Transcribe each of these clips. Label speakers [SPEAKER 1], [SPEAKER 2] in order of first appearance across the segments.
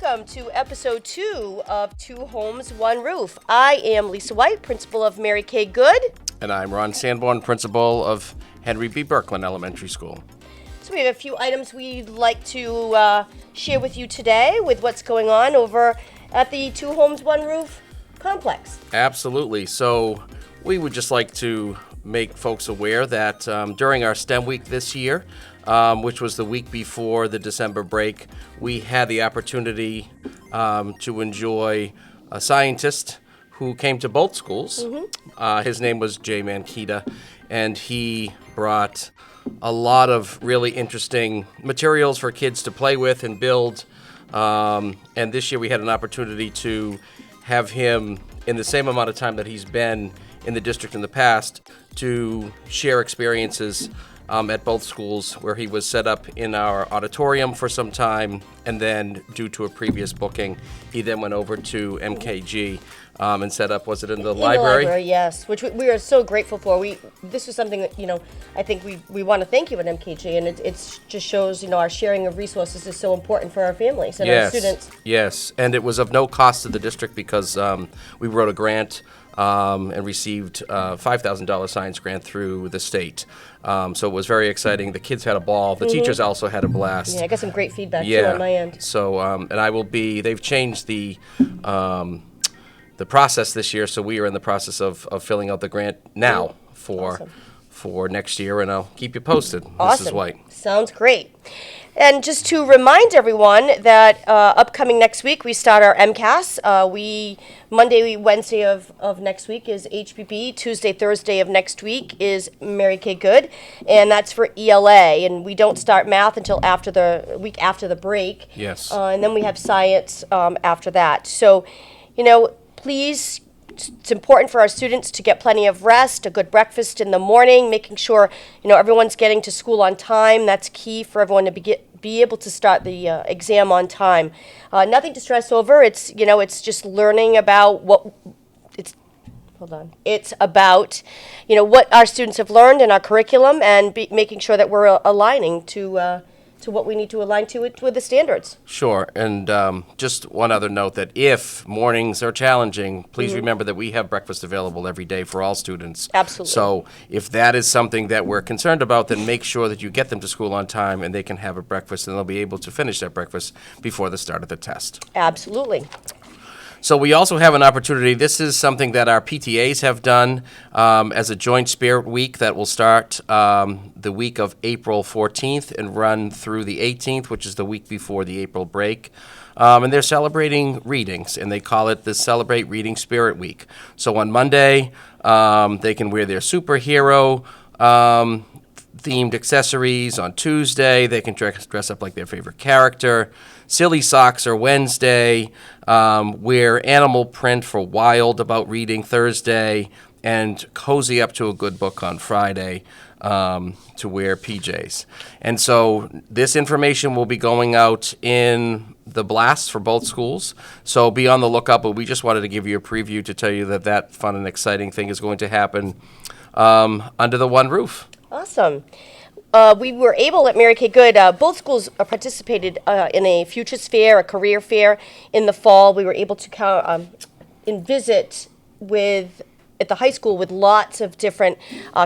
[SPEAKER 1] welcome to episode 2 of Two Homes, One Roof. I am Lisa White, principal of Mary Kay Good.
[SPEAKER 2] And I'm Ron Sanborn, principal of Henry B. Birkland Elementary School.
[SPEAKER 1] So we have a few items we'd like to share with you today with what's going on over at the Two Homes, One Roof complex.
[SPEAKER 2] Absolutely. So we would just like to make folks aware that during our STEM week this year, which was the week before the December break, we had the opportunity to enjoy a scientist who came to both schools. His name was Jay Mankita, and he brought a lot of really interesting materials for kids to play with and build. And this year we had an opportunity to have him, in the same amount of time that he's been in the district in the past, to share experiences at both schools, where he was set up in our auditorium for some time, and then due to a previous booking, he then went over to MKG and set up, was it in the library?
[SPEAKER 1] In the library, yes, which we are so grateful for. This was something that, I think we want to thank you at MKG, and it just shows, our sharing of resources is so important for our families and our students.
[SPEAKER 2] Yes, and it was of no cost to the district because we wrote a grant and received a $5,000 science grant through the state. So it was very exciting. The kids had a ball. The teachers also had a blast.
[SPEAKER 1] Yeah, I got some great feedback too on my end.
[SPEAKER 2] So, and they've changed the process this year, so we are in the process of filling out the grant now for next year, and I'll keep you posted.
[SPEAKER 1] Awesome.
[SPEAKER 2] Mrs. White.
[SPEAKER 1] Sounds great. And just to remind everyone that upcoming next week, we start our MCAS. Monday, Wednesday of next week is HPP. Tuesday, Thursday of next week is Mary Kay Good, and that's for ELA. And we don't start math until after the week after the break.
[SPEAKER 2] Yes.
[SPEAKER 1] And then we have science after that. So, please, it's important for our students to get plenty of rest, a good breakfast in the morning, making sure, everyone's getting to school on time. That's key for everyone to be able to start the exam on time. Nothing to stress over. It's, it's just learning about It's about, what our students have learned in our curriculum, and making sure that we're aligning to what we need to align to with the standards.
[SPEAKER 2] Sure, and just one other note, that if mornings are challenging, please remember that we have breakfast available every day for all students.
[SPEAKER 1] Absolutely.
[SPEAKER 2] So if that is something that we're concerned about, then make sure that you get them to school on time and they can have a breakfast, and they'll be able to finish that breakfast before the start of the test.
[SPEAKER 1] Absolutely.
[SPEAKER 2] So we also have an opportunity. This is something that our PTAs have done as a joint spirit week that will start the week of April 14th and run through the 18th, which is the week before the April break. And they're celebrating readings, and they call it the Celebrate Reading Spirit Week. So on Monday, they can wear their superhero themed accessories. On Tuesday, they can dress up like their favorite character. Silly socks are Wednesday. Wear animal print for Wild about reading Thursday, and cozy up to a good book on Friday to wear PJs. And so this information will be going out in the blast for both schools. So be on the lookout, but we just wanted to give you a preview to tell you that fun and exciting thing is going to happen under the one roof.
[SPEAKER 1] Awesome. We were able at Mary Kay Good, both schools participated in a futures fair, a career fair in the fall. We were able to visit at the high school with lots of different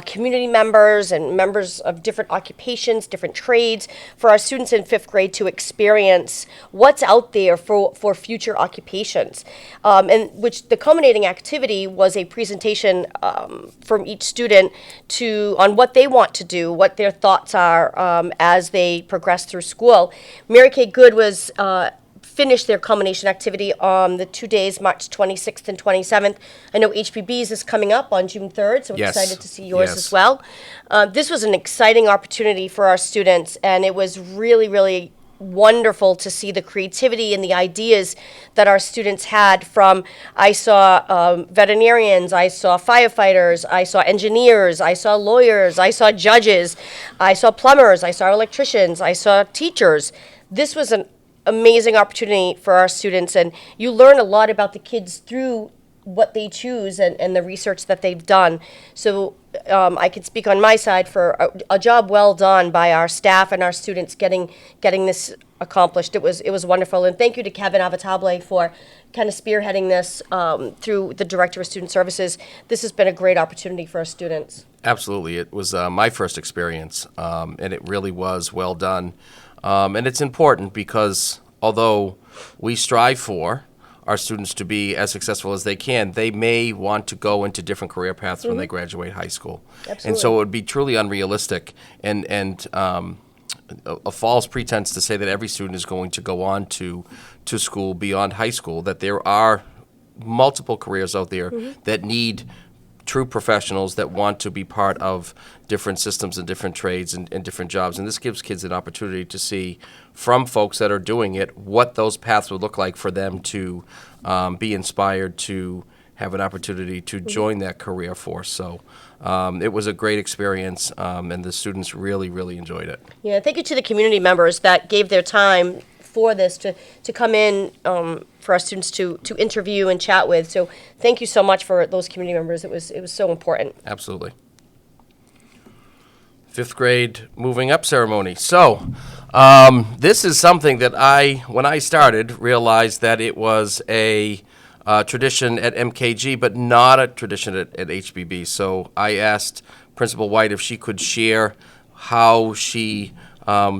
[SPEAKER 1] community members and members of different occupations, different trades, for our students in 5th grade to experience what's out there for future occupations. And which the culminating activity was a presentation from each student on what they want to do, what their thoughts are as they progress through school. Mary Kay Good was finish their culmination activity on the 2 days, March 26th and 27th. I know HPB's is coming up on June 3rd, so we're excited to see yours as well. This was an exciting opportunity for our students, and it was really, really wonderful to see the creativity and the ideas that our students had from, I saw veterinarians, I saw firefighters, I saw engineers, I saw lawyers, I saw judges, I saw plumbers, I saw electricians, I saw teachers. This was an amazing opportunity for our students, and you learn a lot about the kids through what they choose and the research that they've done. So I can speak on my side for a job well done by our staff and our students getting this accomplished. It was wonderful, and thank you to Kevin Avatable for kind of spearheading this through the Director of Student Services. This has been a great opportunity for our students.
[SPEAKER 2] Absolutely. It was my first experience, and it really was well done. And it's important because although we strive for our students to be as successful as they can, they may want to go into different career paths when they graduate high school.
[SPEAKER 1] Absolutely.
[SPEAKER 2] And so it would be truly unrealistic and a false pretense to say that every student is going to go on to school beyond high school, that there are multiple careers out there that need true professionals that want to be part of different systems and different trades and different jobs. And this gives kids an opportunity to see from folks that are doing it what those paths would look like for them to be inspired to have an opportunity to join that career force. So it was a great experience, and the students really, really enjoyed it.
[SPEAKER 1] Yeah, thank you to the community members that gave their time for this to come in for our students to interview and chat with. So thank you so much for those community members. It was so important.
[SPEAKER 2] Absolutely. Fifth grade moving up ceremony. So this is something that when I started, realized that it was a tradition at MKG, but not a tradition at HBB. So I asked Principal White if she could share how she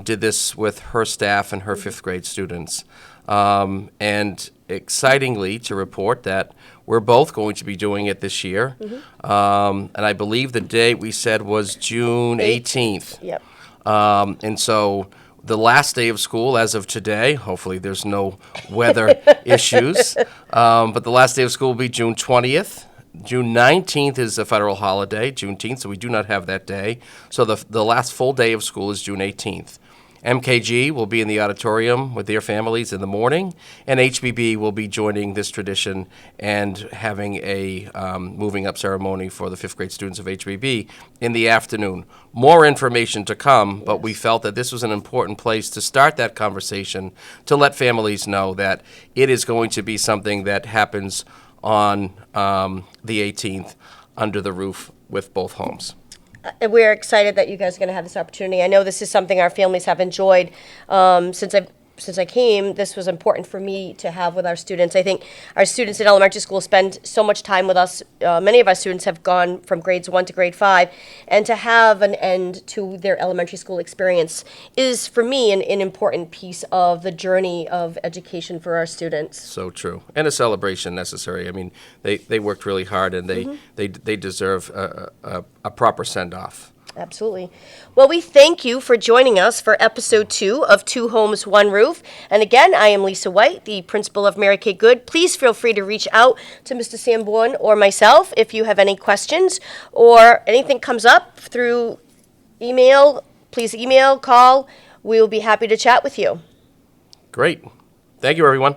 [SPEAKER 2] did this with her staff and her fifth grade students. And excitingly to report that we're both going to be doing it this year. And I believe the date we said was June 18th.
[SPEAKER 1] Yep.
[SPEAKER 2] And so the last day of school as of today, hopefully there's no weather issues, but the last day of school will be June 20th. June 19th is a federal holiday, Juneteenth, so we do not have that day. So the last full day of school is June 18th. MKG will be in the auditorium with their families in the morning, and HBB will be joining this tradition and having a moving up ceremony for the fifth grade students of HBB in the afternoon. More information to come, but we felt that this was an important place to start that conversation, to let families know that it is going to be something that happens on the 18th under the roof with both homes.
[SPEAKER 1] We're excited that you guys are going to have this opportunity. I know this is something our families have enjoyed since I came. This was important for me to have with our students. I think our students in elementary school spend so much time with us. Many of our students have gone from grades 1 to grade 5, and to have an end to their elementary school experience is, for me, an important piece of the journey of education for our students.
[SPEAKER 2] So true. And a celebration necessary. I mean, they worked really hard, and they deserve a proper send-off.
[SPEAKER 1] Absolutely. Well, we thank you for joining us for episode 2 of Two Homes, One Roof. And again, I am Lisa White, the principal of Mary Kay Good. Please feel free to reach out to Mr. Sanborn or myself if you have any questions or anything comes up through email. Please email, call. We will be happy to chat with you.
[SPEAKER 2] Great. Thank you, everyone.